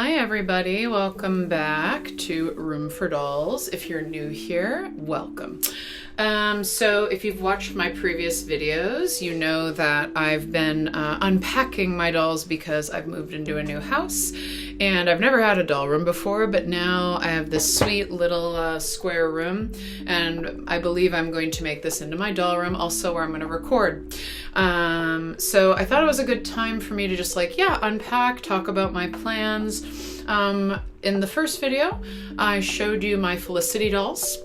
Hi everybody, welcome back to Room for Dolls. If you're new here, welcome. So if you've watched my previous videos, you know that I've been unpacking my dolls because I've moved into a new house and I've never had a doll room before, but now I have this sweet little square room and I believe I'm going to make this into my doll room, also where I'm going to record. So I thought it was a good time for me to just unpack, talk about my plans. In the first video, I showed you my Felicity dolls.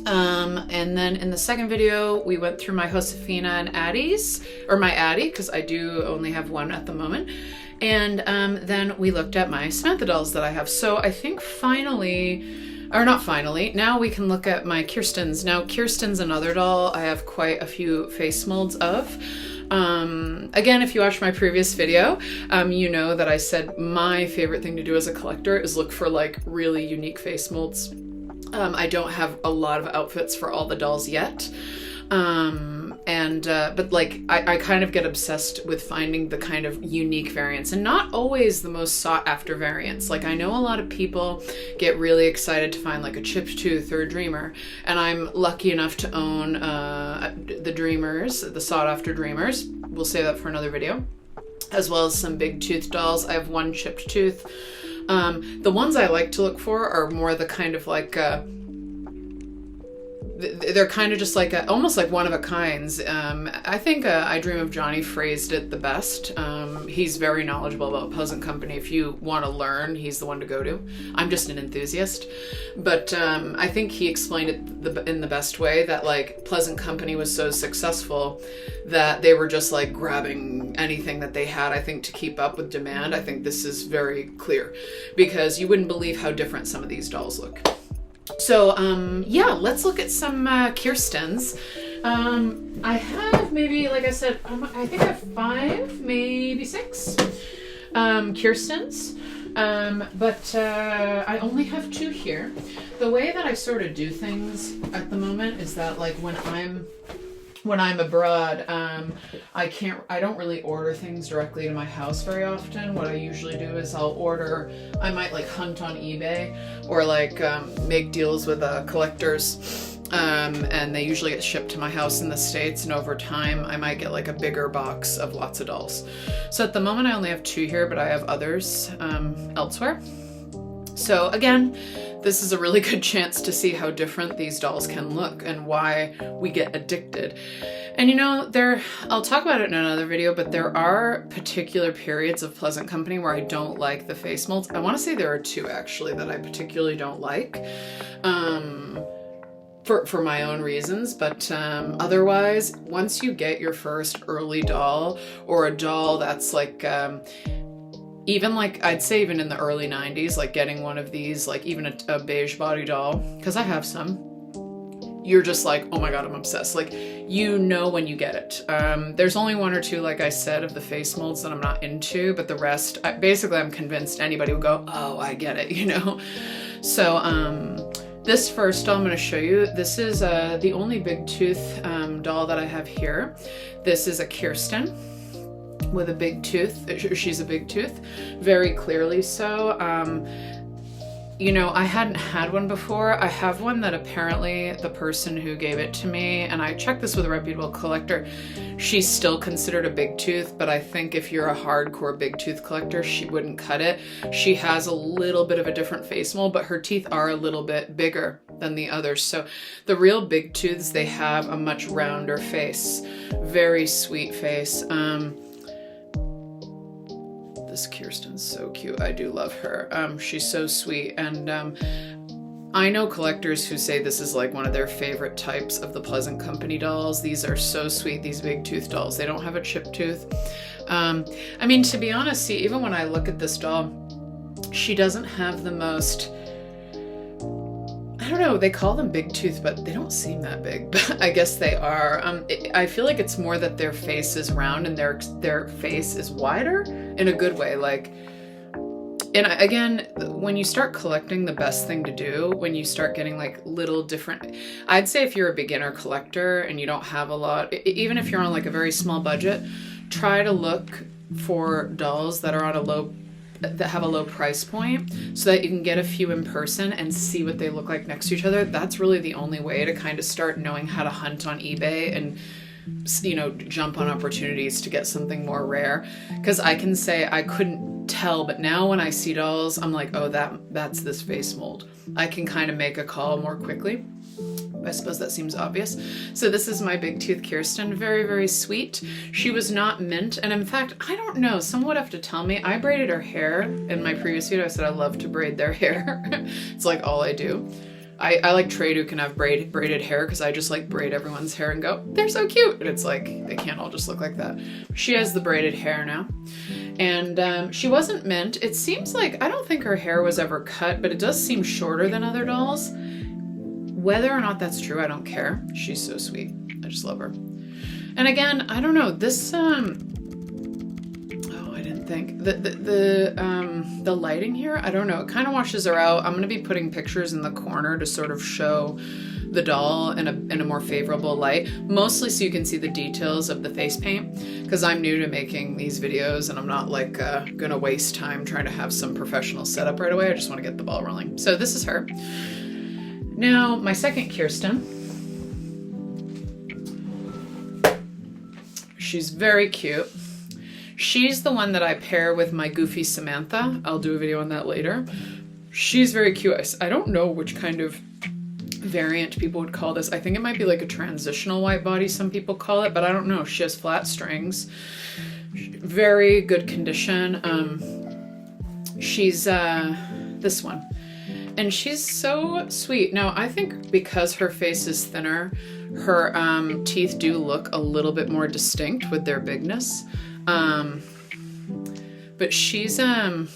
And then in the second video, we went through my Josefina and Addie's, or my Addie, because I do only have one at the moment. And then we looked at my Samantha dolls that I have. So I think now we can look at my Kirstens. Now, Kirsten's another doll I have quite a few face molds of. Again, if you watched my previous video, you know that I said my favorite thing to do as a collector is look for really unique face molds. I don't have a lot of outfits for all the dolls yet. But I kind of get obsessed with finding the kind of unique variants and not always the most sought after variants. I know a lot of people get really excited to find a chipped tooth or a dreamer, and I'm lucky enough to own the dreamers, the sought after dreamers. We'll save that for another video, as well as some big tooth dolls. I have one chipped tooth. The ones I like to look for are more the kind of they're kind of just almost like one of a kinds. I think I Dream of Johnny phrased it the best. He's very knowledgeable about Pleasant Company. If you want to learn, he's the one to go to. I'm just an enthusiast. But I think he explained it in the best way, that Pleasant Company was so successful that they were just grabbing anything that they had, I think, to keep up with demand. I think this is very clear because you wouldn't believe how different some of these dolls look. So, let's look at some Kirstens. I have maybe, like I said, I think I have 5, maybe 6 Kirstens. But I only have 2 here. The way that I sort of do things at the moment is that when I'm abroad, I don't really order things directly to my house very often. What I usually do is I might hunt on eBay or make deals with collectors, and they usually get shipped to my house in the States, and over time I might get a bigger box of lots of dolls. So at the moment I only have 2 here, but I have others elsewhere. So again, this is a really good chance to see how different these dolls can look and why we get addicted. And I'll talk about it in another video, but there are particular periods of Pleasant Company where I don't like the face molds. I want to say there are 2 actually that I particularly don't like, for my own reasons, but otherwise, once you get your first early doll, or a doll that's even I'd say even in the early 90s, getting one of these, even a beige body doll, because I have some, you're just oh my god, I'm obsessed. When you get it. There's only 1 or 2, like I said, of the face molds that I'm not into, but the rest, I'm convinced anybody would go, oh, I get it, So, this first doll I'm going to show you, this is the only big tooth doll that I have here. This is a Kirsten with a big tooth. She's a big tooth, very clearly so. I hadn't had one before. I have one that apparently the person who gave it to me, and I checked this with a reputable collector, she's still considered a big tooth, but I think if you're a hardcore big tooth collector, she wouldn't cut it. She has a little bit of a different face mold, but her teeth are a little bit bigger than the others. So the real big tooths, they have a much rounder face, very sweet face. This Kirsten's so cute. I do love her. She's so sweet, and I know collectors who say this is one of their favorite types of the Pleasant Company dolls. These are so sweet, these big tooth dolls. They don't have a chipped tooth. To be honest, see, even when I look at this doll, she doesn't have the most, I don't know, they call them big tooth, but they don't seem that big, but I guess they are. I feel like it's more that their face is round and their face is wider in a good way. And again, when you start collecting, the best thing to do when you start getting little different, I'd say if you're a beginner collector and you don't have a lot, even if you're on a very small budget, try to look for dolls that are on a low that have a low price point so that you can get a few in person and see what they look like next to each other. That's really the only way to kind of start knowing how to hunt on eBay and, you know, jump on opportunities to get something more rare. Because I can say I couldn't tell, but now when I see dolls, I'm like, oh, that's this face mold. I can kind of make a call more quickly. I suppose that seems obvious. So this is my big tooth Kirsten. Very, very sweet. She was not mint. And in fact, I don't know, someone would have to tell me. I braided her hair in my previous video. I said I love to braid their hair. It's like all I do. I like Trade who can have braided hair because I just like braid everyone's hair and go, they're so cute. And it's like, they can't all just look like that. She has the braided hair now. And she wasn't mint. It seems like, I don't think her hair was ever cut, but it does seem shorter than other dolls. Whether or not that's true, I don't care. She's so sweet. I just love her. And again, I don't know, this, oh, I didn't think. The lighting here, I don't know, it kind of washes her out. I'm going to be putting pictures in the corner to sort of show the doll in a more favorable light, mostly so you can see the details of the face paint, because I'm new to making these videos and I'm not like gonna waste time trying to have some professional setup right away. I just want to get the ball rolling. So this is her. Now, my second Kirsten. She's very cute. She's the one that I pair with my goofy Samantha. I'll do a video on that later. She's very cute. I don't know which kind of variant people would call this. I think it might be like a transitional white body, some people call it, but I don't know. She has flat strings. Very good condition. She's this one. And she's so sweet. Now, I think because her face is thinner, her teeth do look a little bit more distinct with their bigness. But she's, some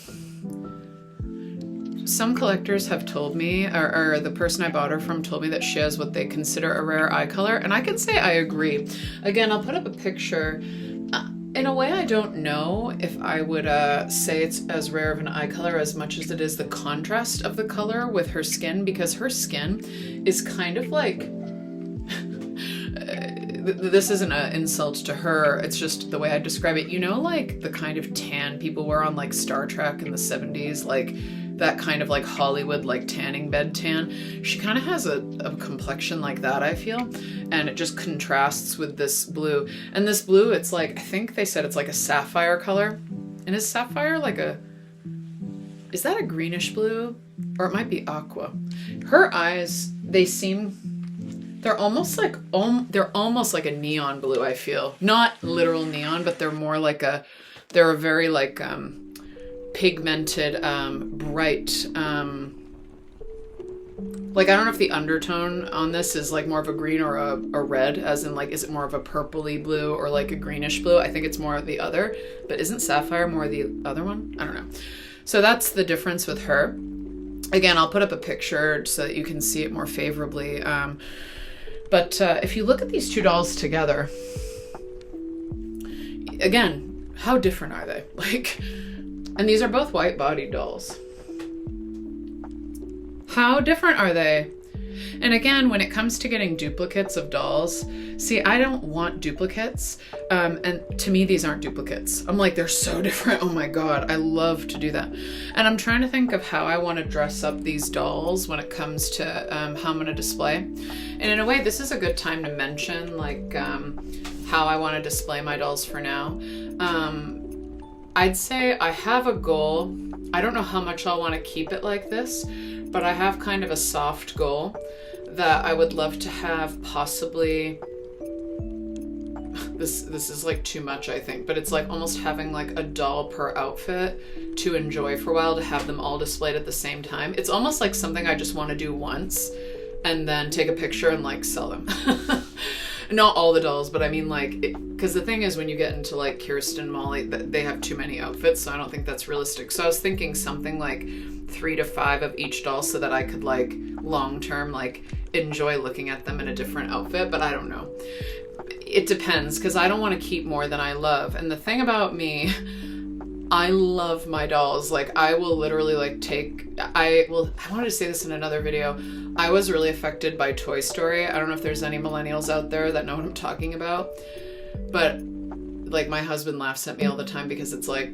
collectors have told me, or the person I bought her from told me that she has what they consider a rare eye color. And I can say I agree. Again, I'll put up a picture. In a way, I don't know if I would say it's as rare of an eye color as much as it is the contrast of the color with her skin, because her skin is kind of like, this isn't an insult to her, it's just the way I describe it. You know, like the kind of tan people wear on like Star Trek in the 70s, like that kind of like Hollywood like tanning bed tan. She kind of has a complexion like that, I feel, and it just contrasts with this blue. And this blue, it's like, I think they said it's like a sapphire color. And is sapphire like is that a greenish blue? Or it might be aqua. Her eyes, they're almost like a neon blue, I feel. Not literal neon, but they're more like they're a very like pigmented, bright, like I don't know if the undertone on this is like more of a green or a red, as in like, is it more of a purpley blue or like a greenish blue? I think it's more of the other, but isn't sapphire more the other one? I don't know. So that's the difference with her. Again, I'll put up a picture so that you can see it more favorably. But if you look at these two dolls together, again, how different are they? Like, and these are both white-bodied dolls. How different are they? And again, when it comes to getting duplicates of dolls, see, I don't want duplicates. And to me, these aren't duplicates. I'm like, they're so different. Oh my God, I love to do that. And I'm trying to think of how I want to dress up these dolls when it comes to how I'm going to display. And in a way, this is a good time to mention like how I want to display my dolls for now. I'd say I have a goal. I don't know how much I'll want to keep it like this, but I have kind of a soft goal that I would love to have possibly, this is like too much, I think, but it's like almost having like a doll per outfit to enjoy for a while, to have them all displayed at the same time. It's almost like something I just want to do once and then take a picture and like sell them. Not all the dolls, but I mean like, because the thing is when you get into like Kirsten, Molly, they have too many outfits, so I don't think that's realistic. So I was thinking something like 3 to 5 of each doll so that I could like long term like enjoy looking at them in a different outfit, but I don't know. It depends, because I don't want to keep more than I love. And the thing about me, I love my dolls. Like I will literally like I wanted to say this in another video. I was really affected by Toy Story. I don't know if there's any millennials out there that know what I'm talking about, but like my husband laughs at me all the time because it's like,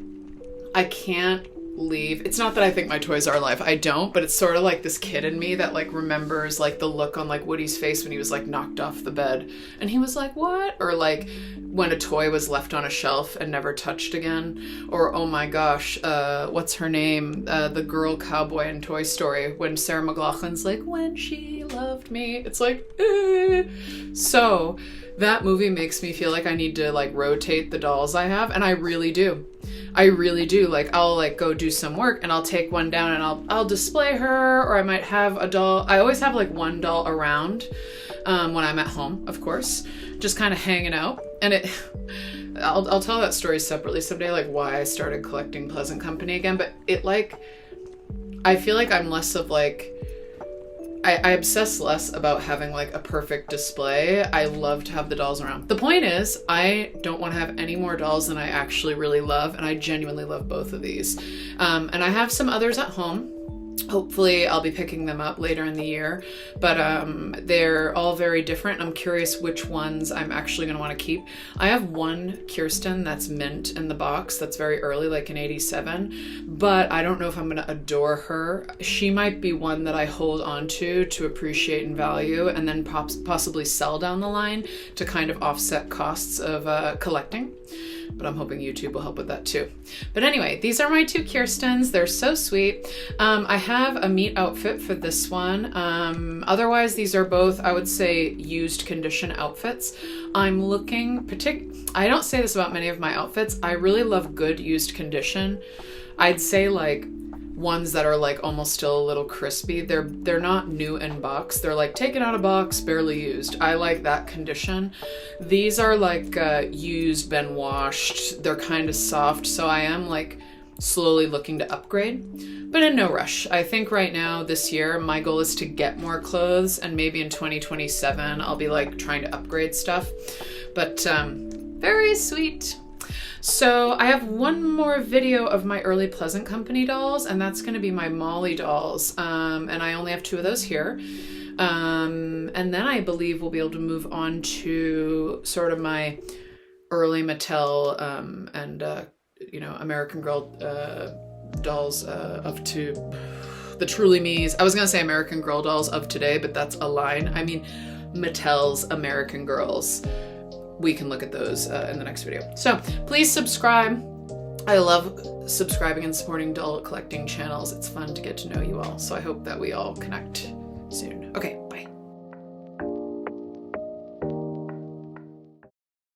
I can't leave. It's not that I think my toys are alive. I don't, but it's sort of like this kid in me that like remembers like the look on like Woody's face when he was like knocked off the bed and he was like, what? Or like when a toy was left on a shelf and never touched again. Or, oh my gosh, what's her name? The girl cowboy in Toy Story, when Sarah McLachlan's like, when she loved me. It's like, So that movie makes me feel like I need to like rotate the dolls I have, and I really do. I really do. Like, I'll like go do some work and I'll take one down and I'll display her, or I might have a doll. I always have like one doll around when I'm at home, of course, just kind of hanging out. And I'll tell that story separately someday, like why I started collecting Pleasant Company again. But it like, I feel like I'm less of like, I obsess less about having like a perfect display. I love to have the dolls around. The point is, I don't want to have any more dolls than I actually really love, and I genuinely love both of these. And I have some others at home. Hopefully I'll be picking them up later in the year, but they're all very different. I'm curious which ones I'm actually going to want to keep. I have one Kirsten that's mint in the box that's very early, like in 87, but I don't know if I'm going to adore her. She might be one that I hold on to appreciate and value, and then possibly sell down the line to kind of offset costs of collecting. But I'm hoping YouTube will help with that too. But anyway, these are my two Kirstens. They're so sweet. I have a meat outfit for this one. Otherwise, these are both, I would say, used condition outfits. I'm looking I don't say this about many of my outfits. I really love good used condition. I'd say like ones that are like almost still a little crispy. They're not new in box. They're like taken out of box, barely used. I like that condition. These are like used, been washed. They're kind of soft, so I am like slowly looking to upgrade, but in no rush. I think right now this year my goal is to get more clothes, and maybe in 2027 I'll be like trying to upgrade stuff. But very sweet. So I have one more video of my early Pleasant Company dolls, and that's going to be my Molly dolls. And I only have two of those here. And then I believe we'll be able to move on to sort of my early Mattel and American Girl dolls of to the Truly Me's. I was going to say American Girl dolls of today, but that's a line. I mean Mattel's American Girls. We can look at those in the next video. So please subscribe. I love subscribing and supporting doll collecting channels. It's fun to get to know you all. So I hope that we all connect soon.